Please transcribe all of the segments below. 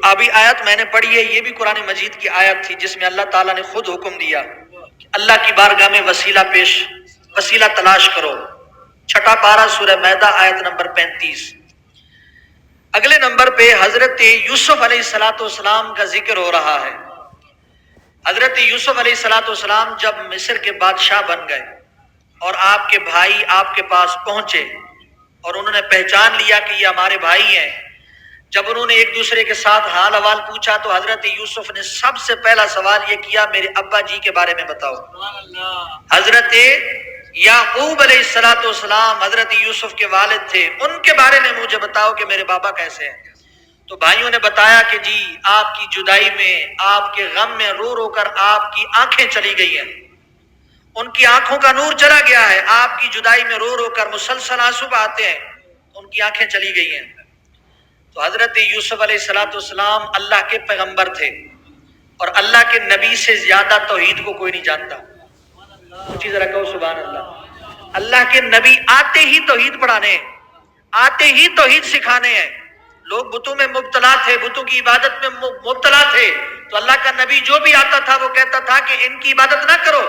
جو ابھی آیت میں نے پڑھی ہے یہ بھی قرآن مجید کی آیت تھی جس میں اللہ تعالیٰ نے خود حکم دیا کہ اللہ کی بارگاہ میں وسیلہ تلاش کرو. چھٹا پارہ سورہ میدہ آیت نمبر 35. اگلے نمبر پہ حضرت یوسف علیہ السلام کا ذکر ہو رہا ہے. حضرت یوسف علیہ السلام جب مصر کے بادشاہ بن گئے اور آپ کے بھائی آپ کے پاس پہنچے اور انہوں نے پہچان لیا کہ یہ ہمارے بھائی ہیں، جب انہوں نے ایک دوسرے کے ساتھ حال احوال پوچھا تو حضرت یوسف نے سب سے پہلا سوال یہ کیا میرے ابا جی کے بارے میں بتاؤ. حضرت یعقوب علیہ السلام حضرت یوسف کے والد تھے، ان کے بارے میں مجھے بتاؤ کہ میرے بابا کیسے ہیں. تو بھائیوں نے بتایا کہ جی آپ کی جدائی میں، آپ کے غم میں رو رو کر آپ کی آنکھیں چلی گئی ہیں، ان کی آنکھوں کا نور چلا گیا ہے. آپ کی جدائی میں رو رو کر مسلسل آنسو بہاتے ہیں، ان کی آنکھیں چلی گئی ہیں. تو حضرت یوسف علیہ السلام اللہ کے پیغمبر تھے اور اللہ کے نبی سے زیادہ توحید کو کوئی نہیں جانتا. اسی ذرا کہو سبحان اللہ. اللہ کے نبی آتے ہی توحید پڑھانے ہیں، آتے ہی توحید سکھانے ہیں. لوگ بتوں میں مبتلا تھے، بتوں کی عبادت میں مبتلا تھے، تو اللہ کا نبی جو بھی آتا تھا وہ کہتا تھا کہ ان کی عبادت نہ کرو،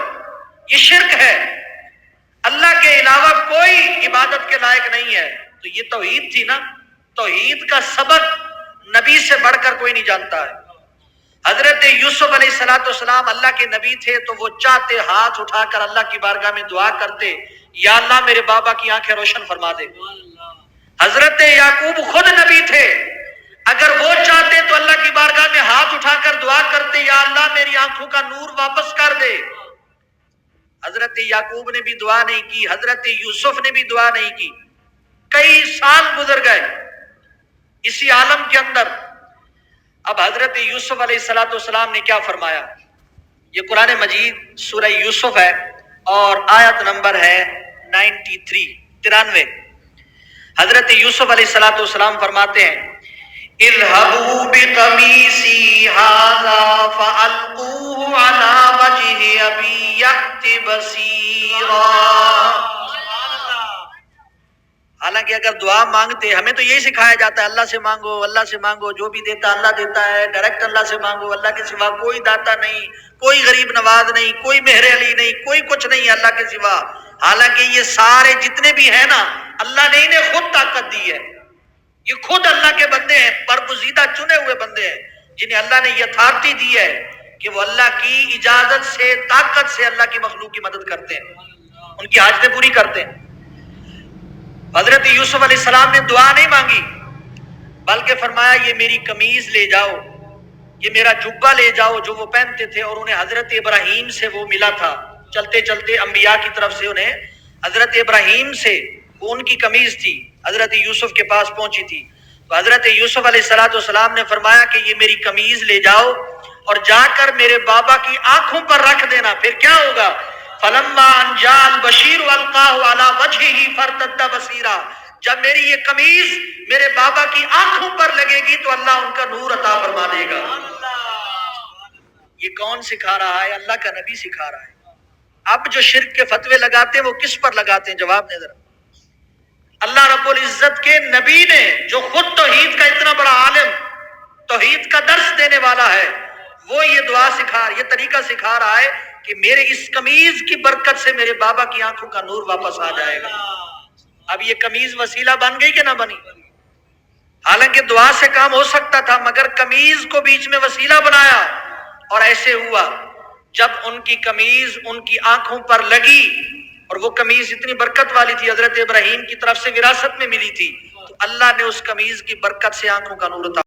یہ شرک ہے، اللہ کے علاوہ کوئی عبادت کے لائق نہیں ہے. تو یہ توحید تھی نا، توحید کا سبق نبی سے بڑھ کر کوئی نہیں جانتا ہے. حضرت یوسف علیہ السلام اللہ کے نبی تھے تو وہ چاہتے ہاتھ اٹھا کر اللہ کی بارگاہ میں دعا کرتے یا اللہ میرے بابا کی آنکھیں روشن فرما دے. حضرت یعقوب خود نبی تھے، اگر وہ چاہتے تو اللہ کی بارگاہ میں ہاتھ اٹھا کر دعا کرتے یا اللہ میری آنکھوں کا نور واپس کر دے. حضرت یعقوب نے بھی دعا نہیں کی، حضرت یوسف نے بھی دعا نہیں کی. کئی سال گزر گئے اسی عالم کے اندر. اب حضرت یوسف علیہ السلام نے کیا فرمایا؟ یہ قرآن مجید سورہ یوسف ہے اور آیت نمبر ہے 93. حضرت یوسف علیہ السلام فرماتے ہیں اذهبوا بقمیصی ھذا فألقوه علی وجه ابی یأت بصیرا. حالانکہ اگر دعا مانگتے، ہمیں تو یہی سکھایا جاتا ہے اللہ سے مانگو، اللہ سے مانگو، جو بھی دیتا اللہ دیتا ہے، ڈائریکٹ اللہ سے مانگو، اللہ کے سوا کوئی داتا نہیں، کوئی غریب نواز نہیں، کوئی مہر علی نہیں، کوئی کچھ نہیں ہے اللہ کے سوا. حالانکہ یہ سارے جتنے بھی ہیں نا اللہ نے انہیں خود طاقت دی ہے، یہ خود اللہ کے بندے ہیں، برگزیدہ چنے ہوئے بندے ہیں جنہیں اللہ نے یہ اتھارٹی دی ہے کہ وہ اللہ کی اجازت سے، طاقت سے اللہ کی مخلوق کی مدد کرتے ہیں، ان کی حاجتیں پوری کرتے ہیں. حضرت یوسف علیہ السلام نے دعا نہیں مانگی بلکہ فرمایا یہ میری قمیض لے جاؤ، یہ میرا جبہ لے جاؤ جو وہ پہنتے تھے. اور انہیں حضرت ابراہیم سے وہ ملا تھا، چلتے چلتے انبیاء کی طرف سے انہیں حضرت ابراہیم سے وہ ان کی قمیض تھی حضرت یوسف کے پاس پہنچی تھی. تو حضرت یوسف علیہ السلام نے فرمایا کہ یہ میری قمیض لے جاؤ اور جا کر میرے بابا کی آنکھوں پر رکھ دینا. پھر کیا ہوگا؟ فلما ان جاء البشیر والقاه على وجهه فارتد بصیرا. جب میری یہ قمیض میرے بابا کی آنکھوں پر لگے گی تو اللہ ان کا نور عطا فرما دے گا. یہ کون سکھا رہا ہے؟ اللہ کا نبی سکھا رہا ہے. اب جو شرک کے فتوے لگاتے ہیں وہ کس پر لگاتے ہیں؟ جواب دے ذرا. اللہ رب العزت کے نبی نے جو خود توحید کا اتنا بڑا عالم، توحید کا درس دینے والا ہے، وہ یہ دعا یہ طریقہ سکھا رہا ہے کہ میرے اس قمیض کی برکت سے میرے بابا کی آنکھوں کا نور واپس آ جائے گا. اب یہ قمیض وسیلہ بن گئی کہ نہ بنی؟ حالانکہ دعا سے کام ہو سکتا تھا مگر قمیض کو بیچ میں وسیلہ بنایا. اور ایسے ہوا جب ان کی قمیض ان کی آنکھوں پر لگی اور وہ قمیض اتنی برکت والی تھی، حضرت ابراہیم کی طرف سے وراثت میں ملی تھی، تو اللہ نے اس قمیض کی برکت سے آنکھوں کا نور عطا